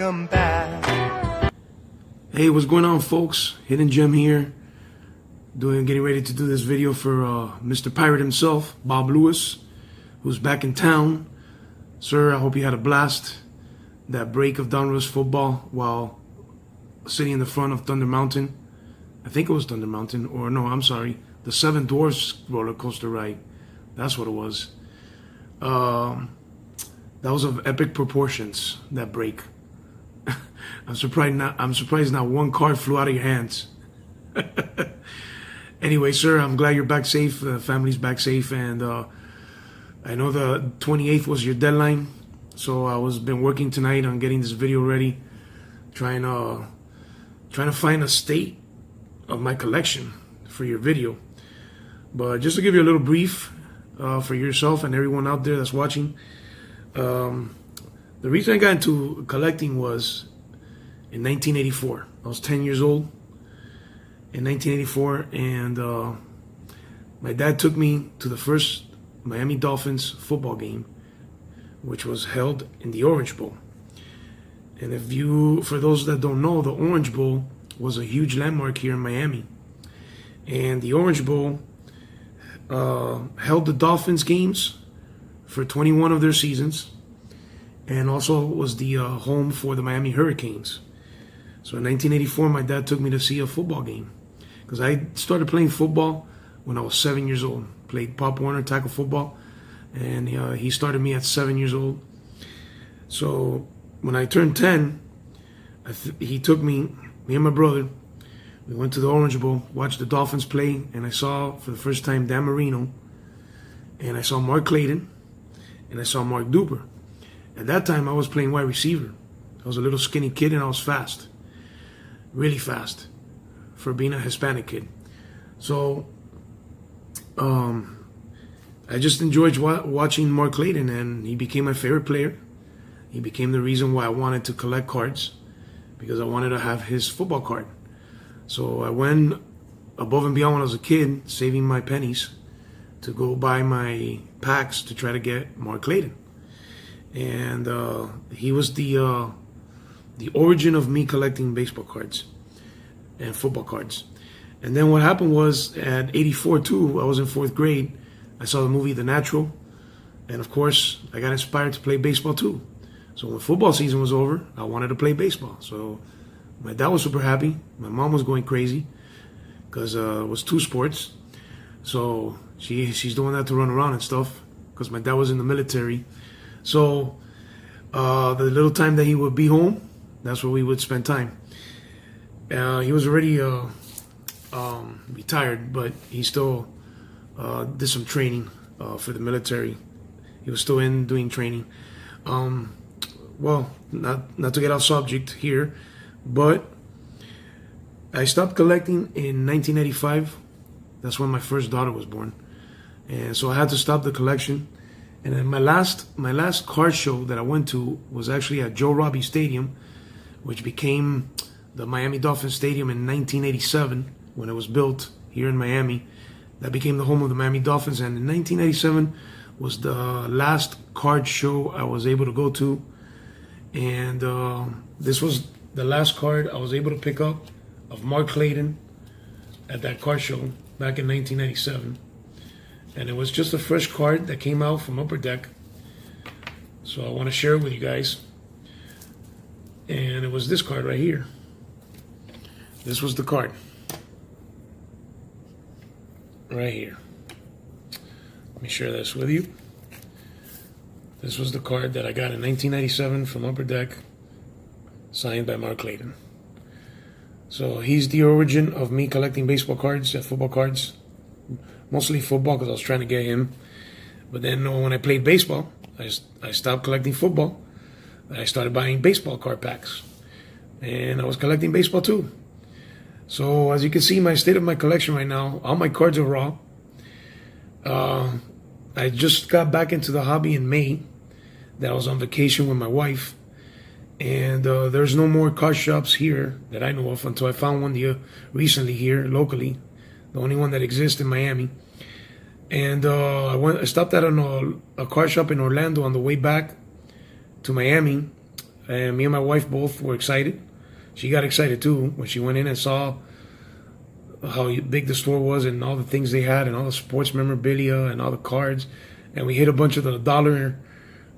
welcome back. Hey, what's going on, folks? Hidden Gem here, getting ready to do this video for Mr. Pirate himself, Bob Lewis, who's back in town. Sir, I hope you had a blast. That break of Don Russ football while sitting in the front of Thunder Mountain. I think it was Thunder Mountain, or no, I'm sorry, the Seven Dwarfs roller coaster ride. That's what it was. That was of epic proportions, that break. I'm surprised not one card flew out of your hands. Anyway, sir, I'm glad you're back safe. The family's back safe, and I know the 28th was your deadline, so I was been working tonight on getting this video ready, trying to find a state of my collection for your video. But just to give you a little brief for yourself and everyone out there that's watching, the reason I got into collecting was in 1984. I was 10 years old in 1984, and my dad took me to the first Miami Dolphins football game, which was held in the Orange Bowl. And for those that don't know, the Orange Bowl was a huge landmark here in Miami. And the Orange Bowl held the Dolphins games for 21 of their seasons, and also was the home for the Miami Hurricanes. So in 1984, my dad took me to see a football game, because I started playing football when I was 7 years old. Played Pop Warner tackle football, and he started me at 7 years old. So when I turned 10, he took me and my brother. We went to the Orange Bowl, watched the Dolphins play, and I saw for the first time Dan Marino, and I saw Mark Clayton, and I saw Mark Duper. At that time, I was playing wide receiver. I was a little skinny kid, and I was fast, really fast, for being a Hispanic kid. So I just enjoyed watching Mark Clayton, and he became my favorite player. He became the reason why I wanted to collect cards, because I wanted to have his football card. So I went above and beyond when I was a kid, saving my pennies to go buy my packs to try to get Mark Clayton. And he was the origin of me collecting baseball cards and football cards. And then what happened was, at 84 too, I was in 4th grade, I saw the movie The Natural, and of course I got inspired to play baseball too. So when football season was over, I wanted to play baseball. So my dad was super happy. My mom was going crazy, because it was 2 sports. So she's doing that to run around and stuff, because my dad was in the military. So the little time that he would be home, that's where we would spend time. He was already retired, but he still did some training for the military. He was still doing training. Well, not to get off subject here, but I stopped collecting in 1985. That's when my first daughter was born, and so I had to stop the collection. And then my last card show that I went to was actually at Joe Robbie Stadium, which became the Miami Dolphins Stadium in 1987 when it was built here in Miami. That became the home of the Miami Dolphins, and in 1987 was the last card show I was able to go to. And this was the last card I was able to pick up of Mark Clayton at that card show back in 1997. And it was just a fresh card that came out from Upper Deck. So I want to share it with you guys. And it was this card right here. This was the card. Right here. Let me share this with you. This was the card that I got in 1997 from Upper Deck, signed by Mark Clayton. So he's the origin of me collecting baseball cards and football cards. Mostly football, because I was trying to get him. But then when I played baseball, I stopped collecting football. I started buying baseball card packs. And I was collecting baseball too. So as you can see, my state of my collection right now, all my cards are raw. I just got back into the hobby in May. That I was on vacation with my wife. And there's no more card shops here that I know of until I found one recently here locally. The only one that exists in Miami. And I stopped at a card shop in Orlando on the way back to Miami. and me and my wife both were excited. She got excited too when she went in and saw how big the store was and all the things they had and all the sports memorabilia and all the cards. And we hit a bunch of the dollar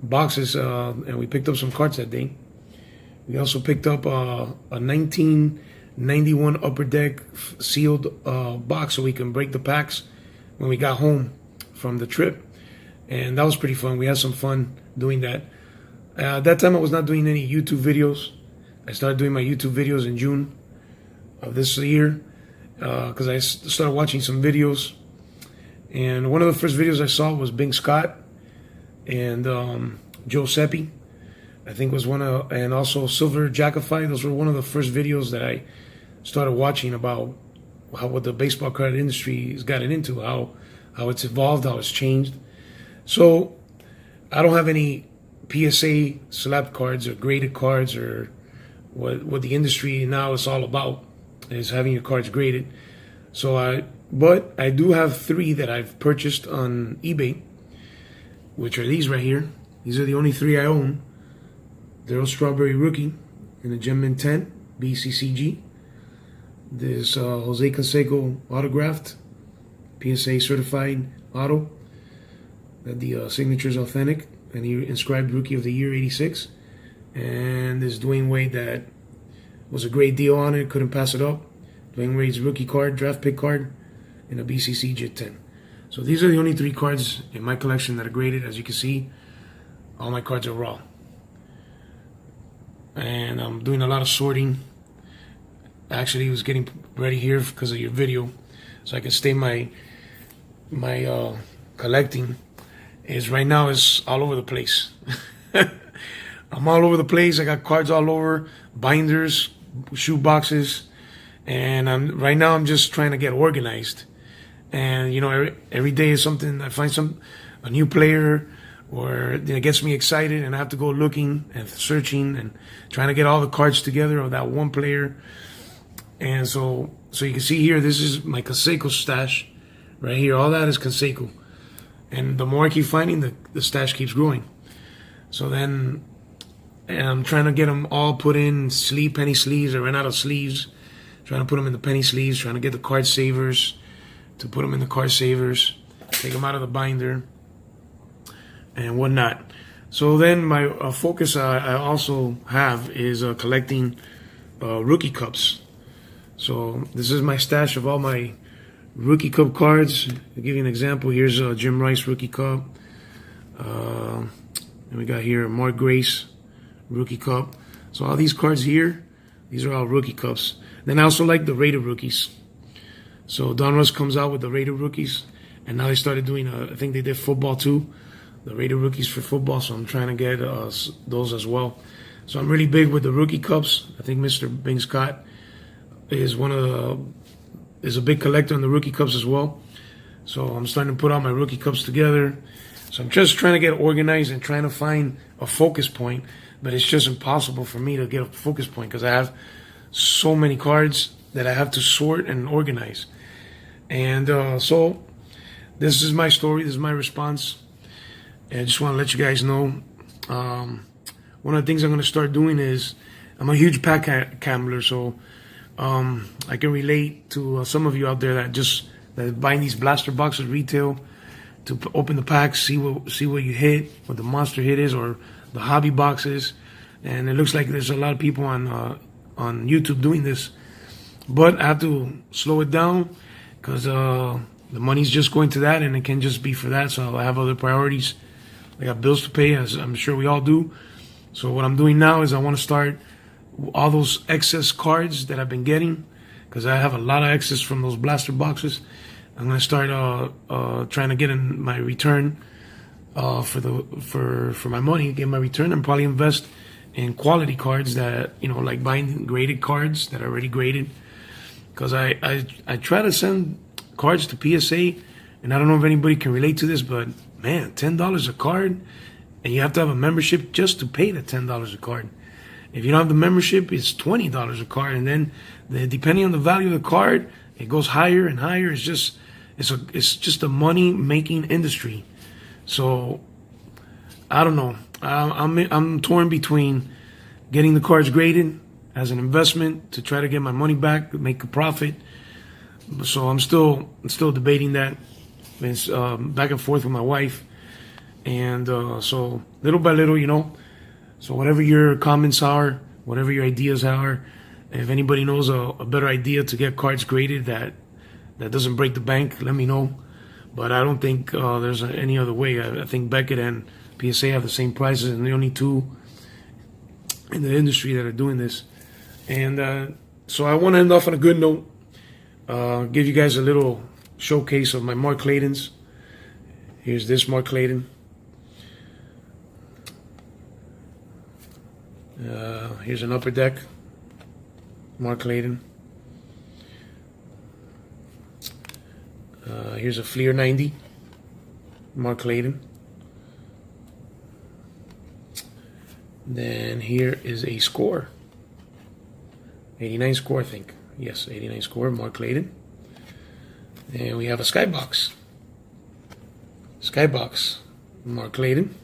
boxes, and we picked up some cards that day. We also picked up a 1991 Upper Deck sealed box so we can break the packs when we got home from the trip. And that was pretty fun. We had some fun doing that. At that time, I was not doing any YouTube videos. I started doing my YouTube videos in June of this year because I started watching some videos. And one of the first videos I saw was Bing Scott and Joe Seppi. I think was one of, and also Silver Jackify. Those were one of the first videos that I started watching about what the baseball card industry has gotten into, how it's evolved, how it's changed. So I don't have any PSA slab cards or graded cards, or what the industry now is all about is having your cards graded. But I do have 3 that I've purchased on eBay, which are these right here. These are the only 3 I own. Darryl Strawberry rookie in the Gem Mint 10 BCCG. This Jose Canseco autographed PSA certified auto. That the signature is authentic, and he inscribed Rookie of the Year 86. And this Dwayne Wade that was a great deal on it, couldn't pass it up. Dwayne Wade's rookie card, draft pick card, in a BCC JIT 10. So these are the only 3 cards in my collection that are graded. As you can see, all my cards are raw. And I'm doing a lot of sorting. Actually, I was getting ready here because of your video, so I can stay my collecting. Right now is all over the place. I'm all over the place. I got cards all over, binders, shoe boxes, and right now I'm just trying to get organized. And every day is something. I find a new player, or it gets me excited, and I have to go looking and searching and trying to get all the cards together of that one player. And so you can see here, this is my Canseco stash right here. All that is Canseco, and the more I keep finding, the stash keeps growing. So then, and I'm trying to get them all put in penny sleeves. I ran out of sleeves. Trying to put them in the penny sleeves. Trying to get the card savers to put them in the card savers. Take them out of the binder and whatnot. So then my focus I also have is collecting rookie cups. So this is my stash of all my rookie cup cards. To give you an example, here's a Jim Rice rookie cup. And we got here Mark Grace rookie cup. So all these cards here, these are all rookie cups. Then I also like the Raider rookies. So Donruss comes out with the Raider rookies, and now they started doing I think they did football too, the Raider rookies for football. So I'm trying to get those as well. So I'm really big with the rookie cups. I think Mr. Bing Scott is is a big collector on the rookie cups as well. So I'm starting to put all my rookie cups together. So I'm just trying to get organized and trying to find a focus point, but it's just impossible for me to get a focus point because I have so many cards that I have to sort and organize. And so this is my story. This is my response. And I just want to let you guys know. One of the things I'm going to start doing is I'm a huge pack gambler, so I can relate to some of you out there that buying these blaster boxes retail to open the packs, see what you hit, what the monster hit is, or the hobby boxes. And it looks like there's a lot of people on YouTube doing this, but I have to slow it down because the money's just going to that, and it can just be for that. So I have other priorities. I got bills to pay, as I'm sure we all do. So what I'm doing now is I want to start all those excess cards that I've been getting, because I have a lot of excess from those blaster boxes. I'm going to start trying to get in my return for my money, get my return, and probably invest in quality cards that, like buying graded cards that are already graded. Because I try to send cards to PSA, and I don't know if anybody can relate to this, but man, $10 a card, and you have to have a membership just to pay the $10 a card. If you don't have the membership, it's $20 a card, and then depending on the value of the card, it goes higher and higher. It's just a money making industry. So I don't know. I'm torn between getting the cards graded as an investment to try to get my money back, make a profit. So I'm still debating that. It's back and forth with my wife, and so little by little, So whatever your comments are, whatever your ideas are, if anybody knows a better idea to get cards graded that doesn't break the bank, let me know. But I don't think there's any other way. I think Beckett and PSA have the same prices, and the only two in the industry that are doing this. And so I want to end off on a good note. Give you guys a little showcase of my Mark Claytons. Here's this Mark Clayton. Here's an upper deck Mark Clayton. Here's a Fleer 90 Mark Clayton. Then here is a score. 89 score, I think. Yes, 89 score, Mark Clayton. And we have a Skybox. Skybox, Mark Clayton.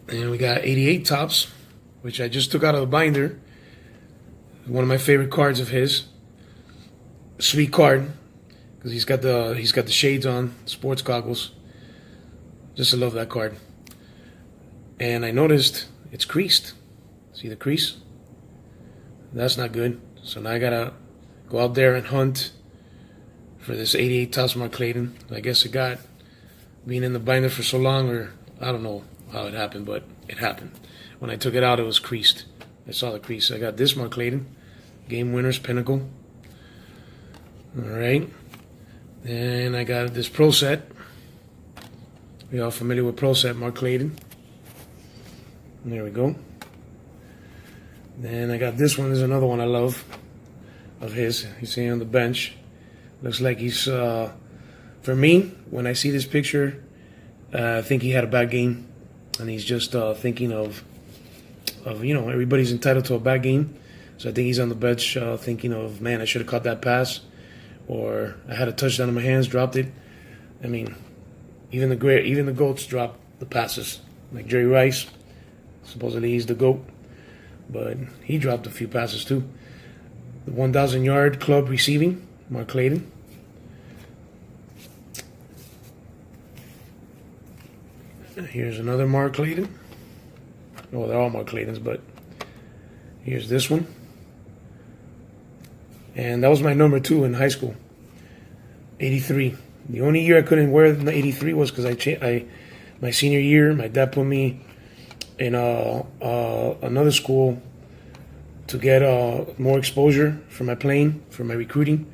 And we got 88 Topps, which I just took out of the binder. One of my favorite cards of his. Sweet card, because he's got the shades on, sports goggles. Just love that card. And I noticed it's creased. See the crease? That's not good. So now I gotta go out there and hunt for this 88 Topps Mark Clayton. I guess it got being in the binder for so long, or I don't know how it happened, but it happened. When I took it out, it was creased. I saw the crease. I got this Mark Clayton, Game Winners Pinnacle. All right. Then I got this Pro Set. We all familiar with Pro Set, Mark Clayton. There we go. Then I got this one. There's another one I love of his. He's sitting on the bench. Looks like he's, for me, when I see this picture, I think he had a bad game. And he's just thinking of everybody's entitled to a bad game. So I think he's on the bench thinking of, man, I should have caught that pass. Or I had a touchdown in my hands, dropped it. I mean, even the GOATs drop the passes. Like Jerry Rice, supposedly he's the GOAT. But he dropped a few passes too. The 1,000 yard club receiving, Mark Clayton. Here's another Mark Clayton. Oh, they're all Mark Claytons, but here's this one. And that was my number 2 in high school. 83. The only year I couldn't wear the 83 was because my senior year, my dad put me in another school to get more exposure for my playing, for my recruiting.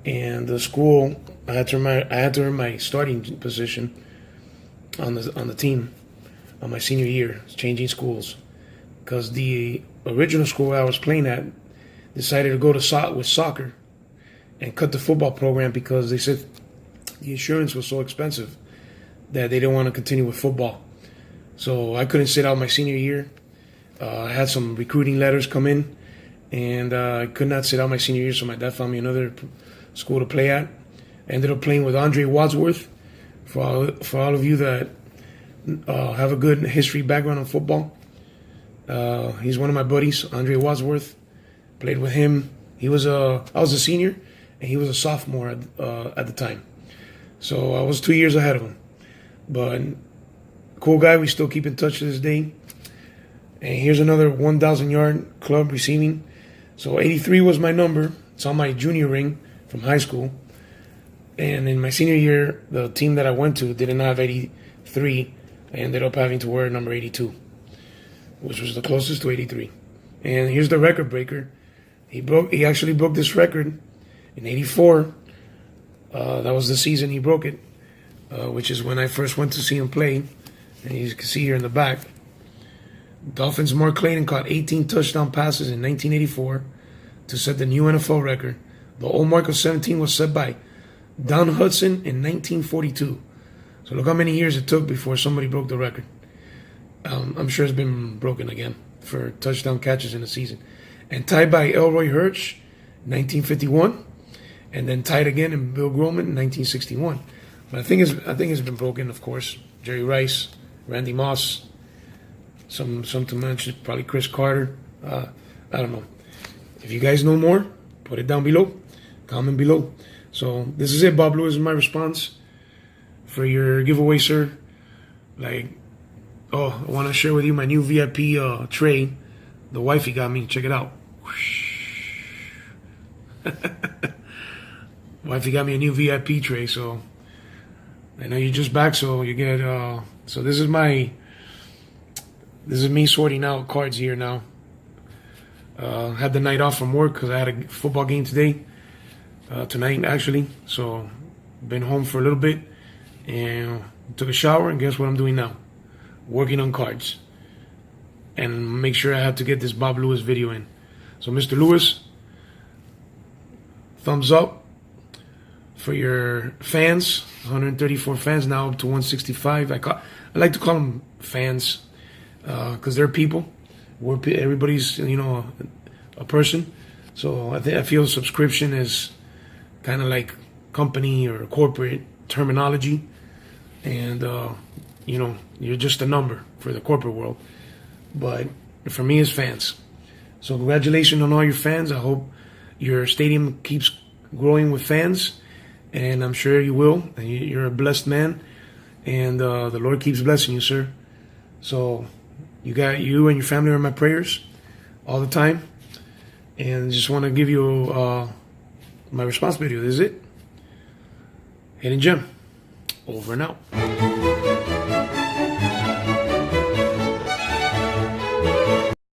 And the school, I had to earn my starting position on the team on my senior year, changing schools, because the original school I was playing at decided to go to with soccer and cut the football program because they said the insurance was so expensive that they didn't want to continue with football. So I couldn't sit out my senior year. I had some recruiting letters come in, and I could not sit out my senior year, so my dad found me another school to play at. I ended up playing with Andre Wadsworth. For all of you that have a good history background in football, he's one of my buddies, Andre Wadsworth. Played with him. I was a senior, and he was a sophomore at the time. So I was 2 years ahead of him. But cool guy. We still keep in touch to this day. And here's another 1,000 yard club receiving. So 83 was my number. It's on my junior ring from high school. And in my senior year, the team that I went to didn't have 83. I ended up having to wear number 82, which was the closest to 83. And here's the record breaker. He actually broke this record in 84. That was the season he broke it, which is when I first went to see him play. And you can see here in the back, Dolphins' Mark Clayton caught 18 touchdown passes in 1984 to set the new NFL record. The old mark of 17 was set by Don Hudson in 1942. So look how many years it took before somebody broke the record. I'm sure it's been broken again for touchdown catches in a season. And tied by Elroy Hirsch, 1951, and then tied again in Bill Groman in 1961. But I think it's been broken, of course. Jerry Rice, Randy Moss, some to mention, probably Chris Carter. I don't know. If you guys know more, put it down below. Comment below. So this is it, Bob Lewis. Is my response for your giveaway, sir. Like, oh, I want to share with you my new VIP tray. The wifey got me. Check it out. Wifey got me a new VIP tray, so I know you're just back, so you get so this is me sorting out cards here now. Had the night off from work because I had a football game tonight actually, so been home for a little bit and took a shower, and guess what I'm doing now? Working on cards and make sure I have to get this Bob Lewis video in. So Mr. Lewis, thumbs up for your fans. 134 fans, now up to 165. I like to call them fans because they're people. Everybody's, a person. So I feel subscription is kind of like company or corporate terminology, and you're just a number for the corporate world. But for me, it's fans. So congratulations on all your fans. I hope your stadium keeps growing with fans, and I'm sure you will. And you're a blessed man, and the Lord keeps blessing you, sir. So you and your family are in my prayers all the time, and just want to give you my response video. This is it. Hidden Gem. Over and out.